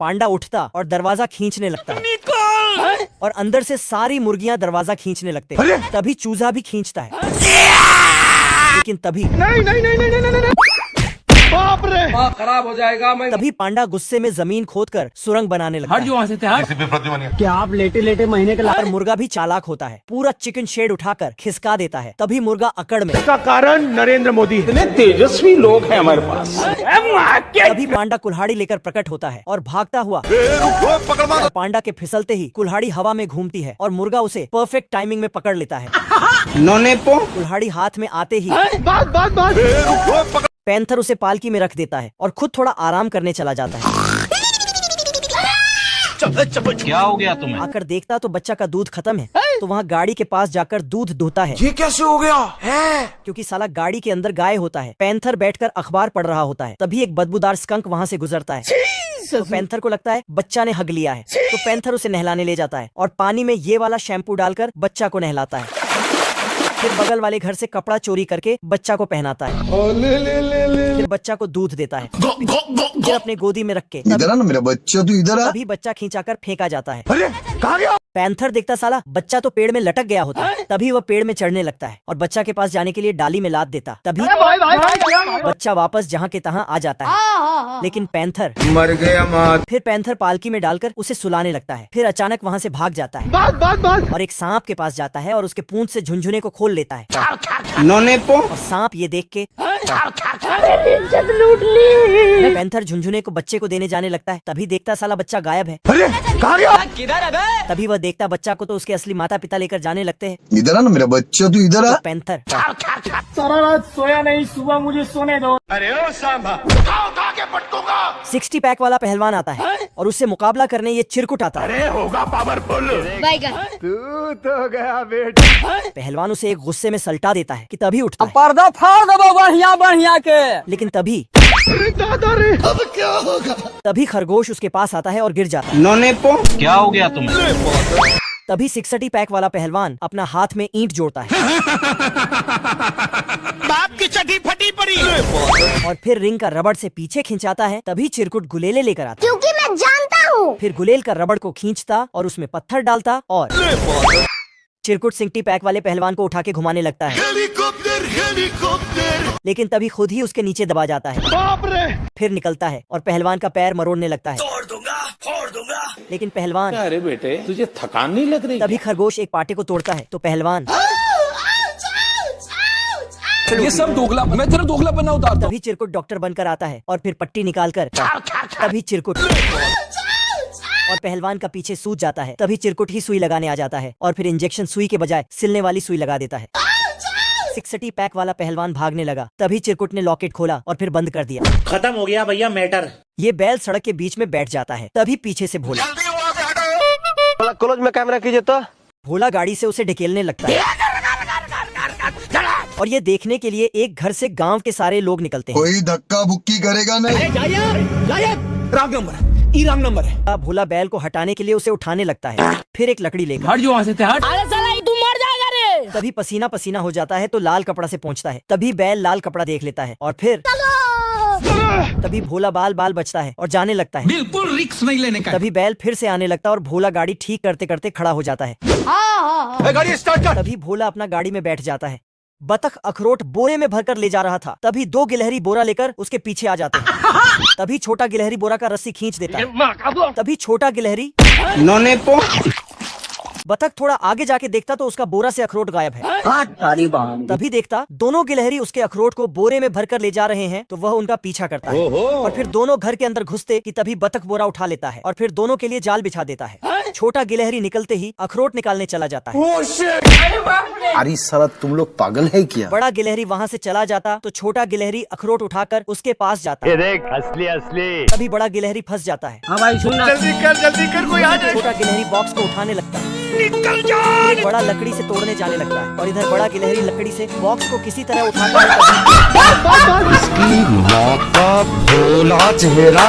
पांडा उठता और दरवाजा खींचने लगता है और अंदर से सारी मुर्गियां दरवाजा खींचने लगते हैं। तभी चूजा भी खींचता है, लेकिन तभी बाप रे, खराब हो जाएगा। तभी पांडा गुस्से में जमीन खोदकर सुरंग बनाने लगता है। क्या आप लेटे लेटे महीने का पर मुर्गा भी चालाक होता है, पूरा चिकन शेड उठाकर खिसका देता है। तभी मुर्गा अकड़ में। इसका कारण नरेंद्र मोदी। इतने तेजस्वी लोग हैं हमारे पास। तभी पांडा कुल्हाड़ी लेकर प्रकट होता है और भागता हुआ पांडा के फिसलते ही कुल्हाड़ी हवा में घूमती है और मुर्गा उसे परफेक्ट टाइमिंग में पकड़ लेता है। कुल्हाड़ी हाथ में आते ही पैंथर उसे पालकी में रख देता है और खुद थोड़ा आराम करने चला जाता है। क्या हो गया तुम्हें? आकर देखता तो बच्चा का दूध खत्म है, तो वहाँ गाड़ी के पास जाकर दूध दुहता है। ये कैसे हो गया है? क्योंकि साला गाड़ी के अंदर गाय होता है। पैंथर बैठकर अखबार पढ़ रहा होता है। तभी एक बदबूदार स्कंक वहाँ से गुजरता है। तो पैंथर को लगता है बच्चा ने हग लिया है, तो पैंथर उसे नहलाने ले जाता है और पानी में ये वाला शैम्पू डालकर बच्चा को नहलाता है। फिर बगल वाले घर से कपड़ा चोरी करके बच्चा को पहनाता है। फिर बच्चा को दूध देता है। फिर अपने गोदी में रख के इधर ना मेरा बच्चा, तू इधर आ। तभी बच्चा खींचाकर फेंका जाता है। अरे कहाँ गया? पैंथर देखता साला बच्चा तो पेड़ में लटक गया होता है। तभी वह पेड़ में चढ़ने लगता है और बच्चा के पास जाने के लिए डाली में लाद देता। तभी बच्चा वापस जहाँ के तहाँ आ जाता है। लेकिन पैंथर मर गया माँ। फिर पैंथर पालकी में डालकर उसे सुलाने लगता है। फिर अचानक वहाँ से भाग जाता है और एक सांप के पास जाता है और उसके पूंछ से झुनझुने को खोल लेता है। और सांप ये देख के पैंथर झुनझुने को बच्चे को देने जाने लगता है। तभी देखता साला बच्चा गायब है। अरे कहाँ गया? तभी वह देखता बच्चा को तो उसके असली माता पिता लेकर जाने लगते हैं। इधर आ ना मेरा बच्चा, तू इधर आ। तो पैंथर सारा रात सोया नहीं, सुबह मुझे सोने दो। अरे ओ सांभा, उठा के पटकूंगा। 60 पैक वाला पहलवान आता है और उससे मुकाबला करने ये चिरकुट आता है। अरे होगा पावरफुल। तू तो गया बेटा। पहलवान उसे एक गुस्से में सल्टा देता है कि तभी उठता है। पर्दा फाड़ दबो बढ़िया बढ़िया के। लेकिन तभी दादा रे, अब क्या होगा? तभी खरगोश उसके पास आता है और गिर जाता है। क्या हो गया तुम्हें? तभी 60 पैक वाला पहलवान अपना हाथ में ईंट जोड़ता है बाप की चटी फटी पड़ी। और फिर रिंग का रबड़ से पीछे खिंचाता है। तभी चिरकुट गुलेले लेकर आता है, क्योंकि मैं जानता हूँ। फिर गुलेल का रबड़ को खींचता और उसमें पत्थर डालता और चिरकुट 60 पैक वाले पहलवान को उठा के घुमाने लगता है। Helicopter helicopter. लेकिन तभी खुद ही उसके नीचे दबा जाता है। बाप रे। फिर निकलता है और पहलवान का पैर मरोड़ने लगता है। फोड़ दूंगा। लेकिन पहलवान, अरे बेटे तुझे थकान नहीं लग रही? तभी खरगोश एक पाटे को तोड़ता है। तो पहलवान ये सब दोगला, मैं तेरा दोगला बना उतारता। तभी चिरकुट डॉक्टर बनकर आता है और फिर पट्टी निकालकर तभी चिरकुट और पहलवान का पीछे सूज जाता है। तभी चिरकुट ही सुई लगाने आ जाता है और फिर इंजेक्शन सुई के बजाय सिलने वाली सुई लगा देता है। 60 पैक वाला पहलवान भागने लगा। तभी चिरकुट ने लॉकेट खोला और फिर बंद कर दिया। खत्म हो गया भैया मैटर। ये बैल सड़क के बीच में बैठ जाता है। तभी पीछे से भोला क्लोज में कैमरा कीजिए तो। भोला गाड़ी से उसे ढकेलने लगता है और ये देखने के लिए एक घर से गांव के सारे लोग निकलते हैं। कोई धक्का बुक्की करेगा नहीं। रॉन्ग नंबर, ई रॉन्ग नंबर है। भोला बैल को हटाने के लिए उसे उठाने लगता है। फिर एक लकड़ी लेकर हट जो वहाँ से, हट। अरे साला तू मर जाएगा रे। तभी पसीना पसीना हो जाता है तो लाल कपड़ा से पहुंचता है। तभी बैल लाल कपड़ा देख लेता है और फिर तभी भोला बाल बाल बचता है और जाने लगता है। बिल्कुल रिक्स नहीं लेने का। तभी बैल फिर से आने लगता है और भोला गाड़ी ठीक करते करते खड़ा हो जाता है। गाड़ी स्टार्ट कर। तभी भोला अपना गाड़ी में बैठ जाता है। बतख अखरोट बोरे में भरकर ले जा रहा था। तभी 2 गिलहरी बोरा लेकर उसके पीछे आ जाते हैं। तभी छोटा गिलहरी बोरा का रस्सी खींच देता है। तभी छोटा गिलहरी बतख थोड़ा आगे जाके देखता तो उसका बोरा से अखरोट गायब है। तभी देखता दोनों गिलहरी उसके अखरोट को बोरे में भरकर ले जा रहे हैं, तो वह उनका पीछा करता है और फिर दोनों घर के अंदर घुसते कि तभी बतख बोरा उठा लेता है और फिर दोनों के लिए जाल बिछा देता है। छोटा गिलहरी निकलते ही अखरोट निकालने चला जाता है। अरे साला तुम लोग पागल है क्या? बड़ा गिलहरी वहाँ से चला जाता तो छोटा गिलहरी अखरोट उठाकर उसके पास जाता है। देख असली। तभी बड़ा गिलहरी फंस जाता है। हाँ भाई सुनना। जल्दी कर कोई आ जाए। छोटा गिलहरी बॉक्स को उठाने लगता है। निकल जा। बड़ा लकड़ी से तोड़ने जाने लगता है और इधर बड़ा गिलहरी लकड़ी से बॉक्स को किसी तरह उठाता है। भोला चेहरा